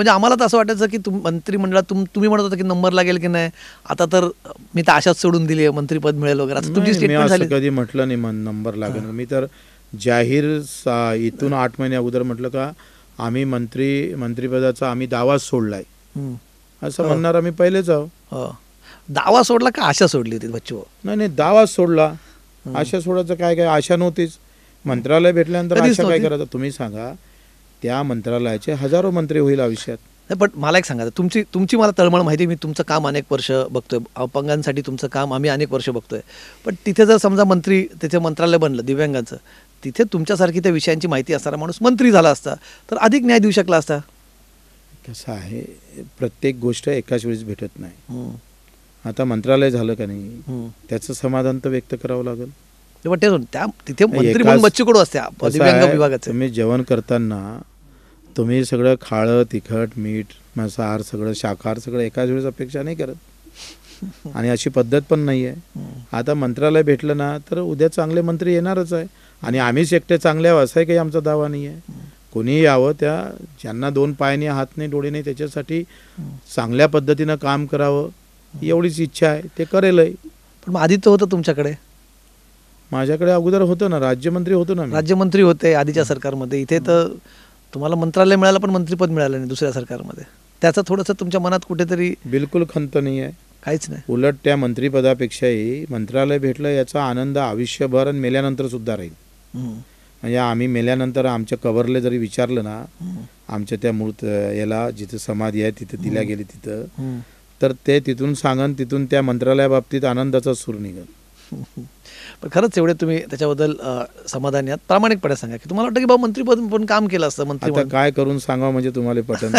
म्हणजे आम्हाला तर असं वाटायचं की मंत्रिमंडळात तुम्ही म्हणत होता की नंबर लागेल की नाही, आता तर मी तर आशाच सोडून दिली आहे, मंत्रिपद मिळेल वगैरे, असं तुमची मी स्टेटमेंट असं झाली. कधी म्हटलं नाही नंबर लागेल. मी तर जाहीर इथून 8 महिने अगोदर म्हटलं का आम्ही मंत्रिपदाचा आम्ही दावाच सोडलाय हम्म. असं म्हणणार आम्ही पहिलेच आहो. हो. दावा सोडला का आशा सोडली होती बच्चू? नाही दावाच सोडला. आशा सोडायचं काय आशा नव्हतीच. मंत्रालय भेटल्यानंतर कधीच आशा काय नव्हती. करायचं तुम्ही सांगा. त्या मंत्रालयाचे हजारो मंत्री होईल आयुष्यात. नाही, पण मला एक सांगा, तुमची मला तळमळ माहिती, मी तुमचं काम अनेक वर्ष बघतोय, अपंगांसाठी तुमचं काम आम्ही अनेक वर्ष बघतोय, पण तिथे जर समजा मंत्री, तिथे मंत्रालय बनलं दिव्यांगाचं, तिथे तुमच्यासारखी त्या विषयांची माहिती असणारा माणूस मंत्री झाला असता तर अधिक न्याय देऊ शकला असता. कसं आहे प्रत्येक गोष्ट एकाच वेळेस भेटत नाही. हम्म. आता मंत्रालय झालं का नाही हम्म. त्याचं समाधान तर व्यक्त करावं लागेल. तेव्हा तिथे मंत्री म्हणून बच्चू कडू असते दिव्यांग विभागाचे. तुम्ही जेवण करताना तुम्ही सगळं खाळं तिखट मीठ मांसाहार सगळं शाकाहार सगळं एकाच वेळेस अपेक्षा नाही करत आणि अशी पद्धत पण नाही आहे. आता मंत्रालय भेटलं ना तर उद्या चांगले मंत्री येणारच आहे आणि आम्हीच एकटे चांगले आहोत असं काही आमचा दावा नाही आहे. कोणीही यावं, त्या ज्यांना 2 पायाने हात नाही डोळे नाही त्याच्यासाठी चांगल्या पद्धतीनं काम करावं एवढीच इच्छा आहे. ते करेलही. पण मग आधी तर होतं तुमच्याकडे, माझ्याकडे अगोदर होतं ना, राज्यमंत्री होतो ना मी. राज्यमंत्री होते आधीच्या सरकारमध्ये. इथे तर तुम्हाला मंत्रालय मिळालं पण मंत्रीपद मिळालं नाही दुसऱ्या सरकारमध्ये. त्याचं थोडंसं तुमच्या मनात कुठेतरी बिलकुल खंत नाही आहे. काहीच नाही. उलट त्या मंत्रिपदापेक्षाही मंत्रालय भेटलं याचा आनंद आयुष्यभर आणि मेल्यानंतर सुद्धा राहील. म्हणजे आम्ही मेल्यानंतर आमच्या कबरले जरी विचारलं ना, आमच्या त्या मूर्त याला जिथं समाधी आहे तिथं दिल्या गेली तिथं, तर ते तिथून सांगन, तिथून त्या मंत्रालयाबाबतीत आनंदाचा सूर निघेल. पण खरंच एवढे तुम्ही त्याच्याबद्दल समाधानी आहात, प्रामाणिकपणे सांगा की तुम्हाला वाटतं की बाबा मंत्रीपद पण काम केलं असतं मंत्री आता काय करून सांगावं म्हणजे तुम्हाला पटन.